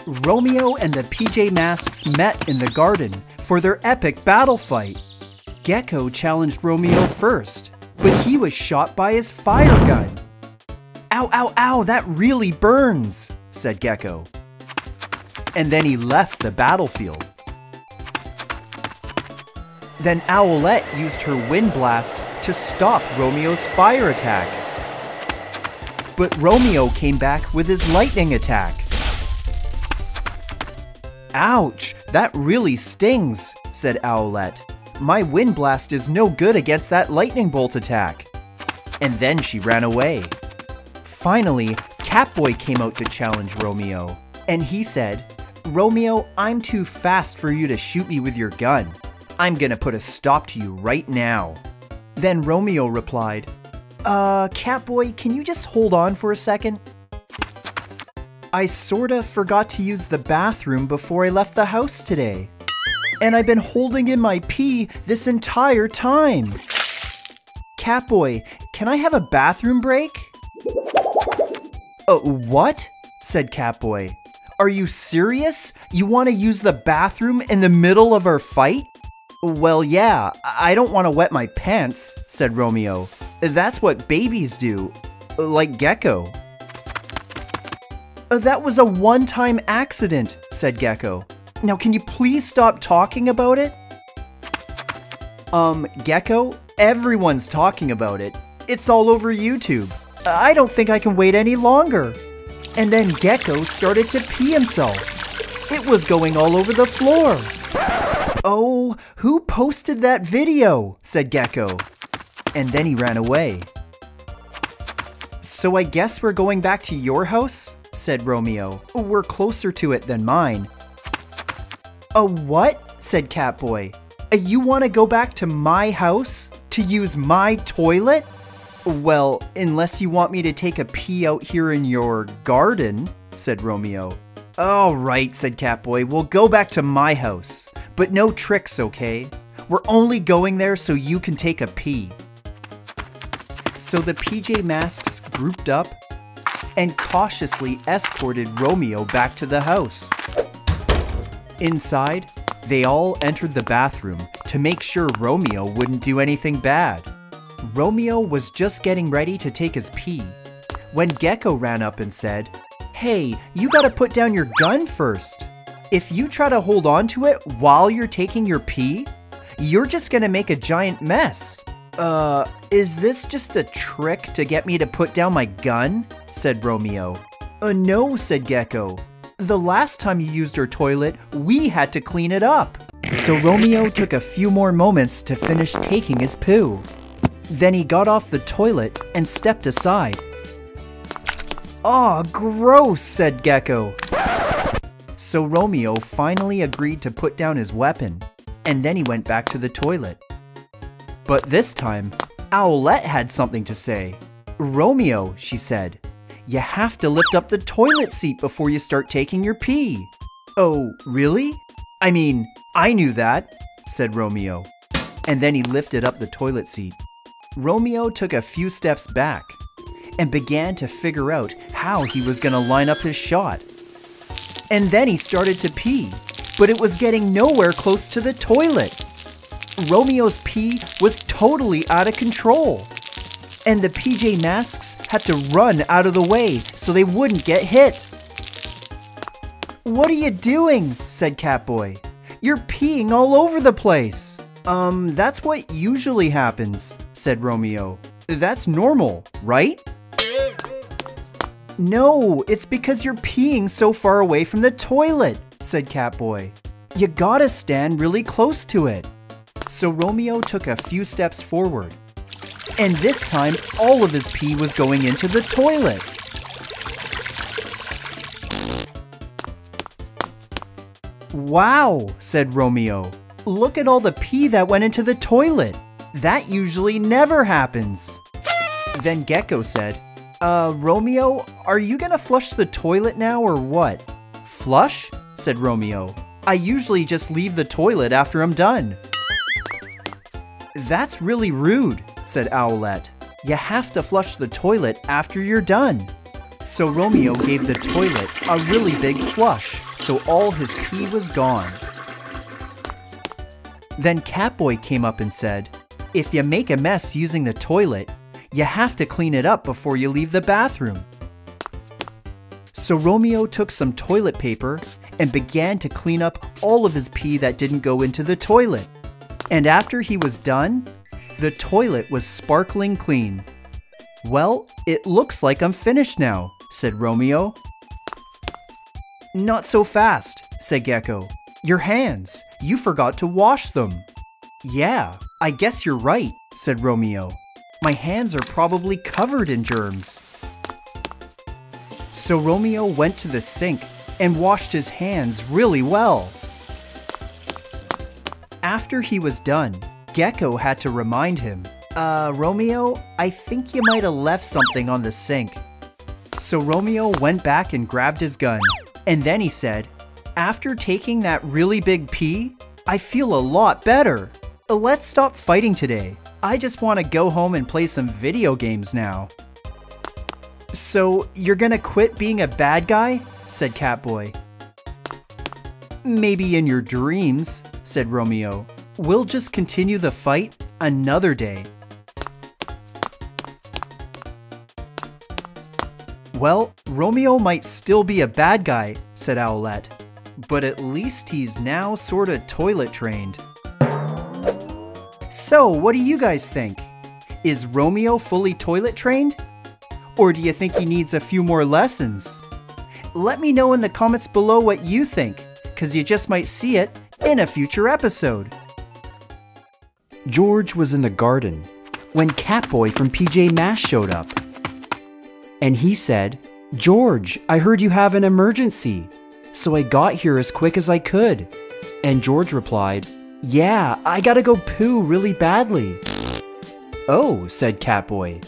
Romeo and the PJ Masks met in the garden for their epic battle fight. Gekko challenged Romeo first, but he was shot by his fire gun. "Ow, ow, ow, that really burns," said Gekko. And then he left the battlefield. Then Owlette used her wind blast to stop Romeo's fire attack. But Romeo came back with his lightning attack. "Ouch, that really stings," said Owlette. "My wind blast is no good against that lightning bolt attack." And then she ran away. Finally, Catboy came out to challenge Romeo, and he said, "Romeo, I'm too fast for you to shoot me with your gun. I'm gonna put a stop to you right now." Then Romeo replied, Catboy, can you just hold on for a second? I sorta forgot to use the bathroom before I left the house today. And I've been holding in my pee this entire time. Catboy, can I have a bathroom break? What? Said Catboy. Are you serious? You want to use the bathroom in the middle of our fight? Well, yeah, I don't want to wet my pants, said Romeo. That's what babies do, like Gekko. That was a one-time accident, said Gekko. Now can you please stop talking about it? Gekko, everyone's talking about it. It's all over YouTube. I don't think I can wait any longer. And then Gekko started to pee himself. It was going all over the floor. Oh, who posted that video? Said Gekko. And then he ran away. So I guess we're going back to your house? Said Romeo. We're closer to it than mine. A what? Said Catboy. You want to go back to my house? To use my toilet? Well, unless you want me to take a pee out here in your garden, said Romeo. All right, said Catboy, we'll go back to my house. But no tricks, okay? We're only going there so you can take a pee. So the PJ Masks grouped up and cautiously escorted Romeo back to the house. Inside, they all entered the bathroom to make sure Romeo wouldn't do anything bad. Romeo was just getting ready to take his pee when Gekko ran up and said, Hey, you gotta put down your gun first. If you try to hold on to it while you're taking your pee, you're just gonna make a giant mess. Is this just a trick to get me to put down my gun? Said Romeo. No, said Gekko. The last time you used our toilet, we had to clean it up. So Romeo took a few more moments to finish taking his poo. Then he got off the toilet and stepped aside. Aw, gross, said Gekko. So Romeo finally agreed to put down his weapon, and then he went back to the toilet. But this time, Owlette had something to say. Romeo, she said, you have to lift up the toilet seat before you start taking your pee. Oh, really? I mean, I knew that, said Romeo. And then he lifted up the toilet seat. Romeo took a few steps back and began to figure out how he was going to line up his shot. And then he started to pee, but it was getting nowhere close to the toilet. Romeo's pee was totally out of control. And the PJ Masks had to run out of the way so they wouldn't get hit. What are you doing? Said Catboy. You're peeing all over the place. That's what usually happens, said Romeo. That's normal, right? No, it's because you're peeing so far away from the toilet, said Catboy. You gotta stand really close to it. So Romeo took a few steps forward. And this time, all of his pee was going into the toilet. Wow, said Romeo. Look at all the pee that went into the toilet. That usually never happens. Then Gekko said, Romeo, are you gonna flush the toilet now or what? Flush? Said Romeo. I usually just leave the toilet after I'm done. That's really rude, said Owlette. You have to flush the toilet after you're done. So Romeo gave the toilet a really big flush so all his pee was gone. Then Catboy came up and said, "If you make a mess using the toilet, you have to clean it up before you leave the bathroom." So Romeo took some toilet paper and began to clean up all of his pee that didn't go into the toilet. And after he was done, the toilet was sparkling clean. "Well, it looks like I'm finished now," said Romeo. "Not so fast," said Gekko. "Your hands, you forgot to wash them." "Yeah, I guess you're right," said Romeo. "My hands are probably covered in germs." So Romeo went to the sink and washed his hands really well. After he was done, Gekko had to remind him, Romeo, I think you might have left something on the sink." So Romeo went back and grabbed his gun, and then he said, "After taking that really big pee, I feel a lot better. Let's stop fighting today. I just want to go home and play some video games now." "So you're gonna quit being a bad guy?" said Catboy. "Maybe in your dreams," said Romeo. "We'll just continue the fight another day." "Well, Romeo might still be a bad guy," said Owlette, "but at least he's now sorta toilet trained." So, what do you guys think? Is Romeo fully toilet trained? Or do you think he needs a few more lessons? Let me know in the comments below what you think, because you just might see it in a future episode. George was in the garden when Catboy from PJ Masks showed up. And he said, "George, I heard you have an emergency, so I got here as quick as I could." And George replied, "Yeah, I gotta go poo really badly." "Oh," said Catboy,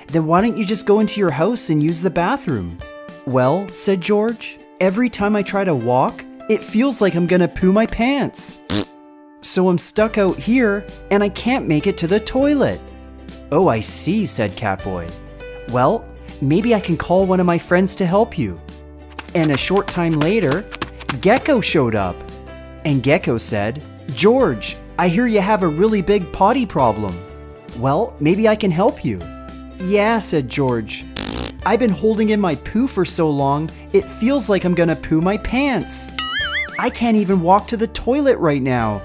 "then why don't you just go into your house and use the bathroom?" "Well," said George, "every time I try to walk, it feels like I'm gonna poo my pants. So I'm stuck out here and I can't make it to the toilet." "Oh, I see," said Catboy. "Well, maybe I can call one of my friends to help you." And a short time later, Gekko showed up. And Gekko said, "George, I hear you have a really big potty problem. Well, maybe I can help you." "Yeah," said George. "I've been holding in my poo for so long, it feels like I'm gonna poo my pants. I can't even walk to the toilet right now."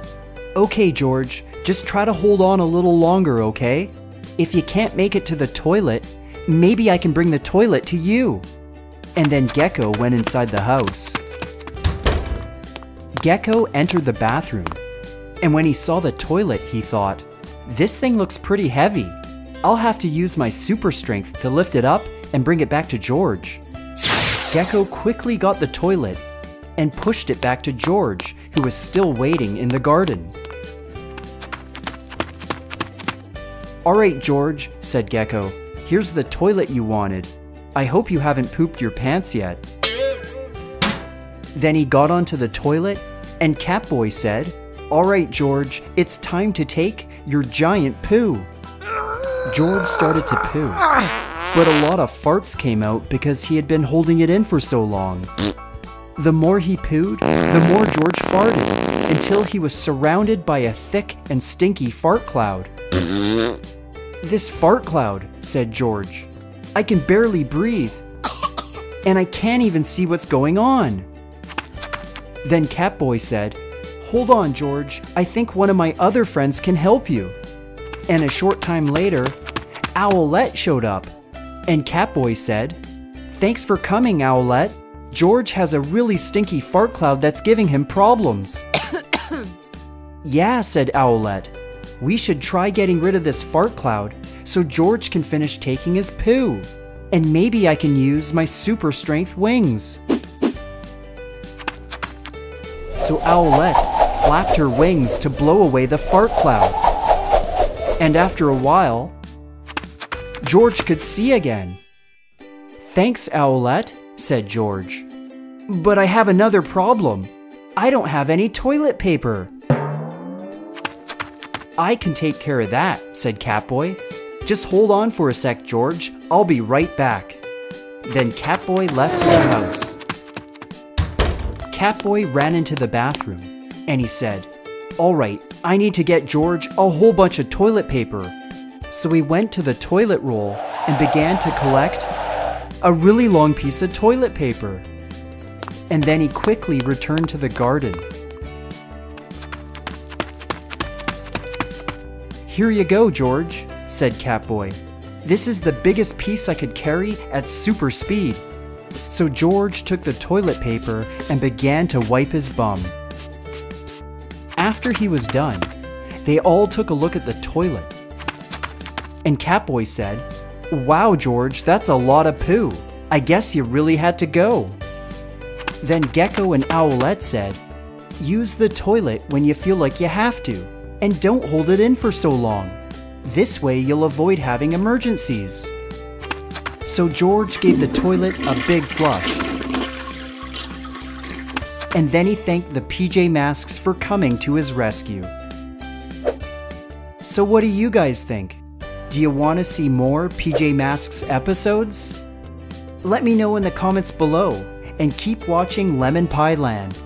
"Okay, George, just try to hold on a little longer, okay? If you can't make it to the toilet, maybe I can bring the toilet to you." And then Gekko went inside the house. Gekko entered the bathroom, and when he saw the toilet, he thought, "This thing looks pretty heavy. I'll have to use my super strength to lift it up and bring it back to George." Gekko quickly got the toilet and pushed it back to George, who was still waiting in the garden. "All right, George," said Gekko, "here's the toilet you wanted. I hope you haven't pooped your pants yet." Then he got onto the toilet, and Catboy said, "All right, George, it's time to take your giant poo." George started to poo, but a lot of farts came out because he had been holding it in for so long. The more he pooed, the more George farted, until he was surrounded by a thick and stinky fart cloud. "This fart cloud," said George. "I can barely breathe, and I can't even see what's going on." Then Catboy said, "Hold on, George, I think one of my other friends can help you." And a short time later, Owlette showed up, and Catboy said, "Thanks for coming, Owlette. George has a really stinky fart cloud that's giving him problems." "Yeah," said Owlette. "We should try getting rid of this fart cloud so George can finish taking his poo. And maybe I can use my super strength wings." So Owlette flapped her wings to blow away the fart cloud. And after a while, George could see again. "Thanks, Owlette," said George. "But I have another problem. I don't have any toilet paper." "I can take care of that," said Catboy. "Just hold on for a sec, George. I'll be right back." Then Catboy left the house. Catboy ran into the bathroom, and he said, "Alright, I need to get George a whole bunch of toilet paper." So he went to the toilet roll and began to collect a really long piece of toilet paper. And then he quickly returned to the garden. "Here you go, George," said Catboy. "This is the biggest piece I could carry at super speed." So George took the toilet paper and began to wipe his bum. After he was done, they all took a look at the toilet. And Catboy said, "Wow, George, that's a lot of poo. I guess you really had to go." Then Gekko and Owlette said, "Use the toilet when you feel like you have to, and don't hold it in for so long. This way you'll avoid having emergencies." So George gave the toilet a big flush. And then he thanked the PJ Masks for coming to his rescue. So what do you guys think? Do you want to see more PJ Masks episodes? Let me know in the comments below, and keep watching Lemon Pie Land.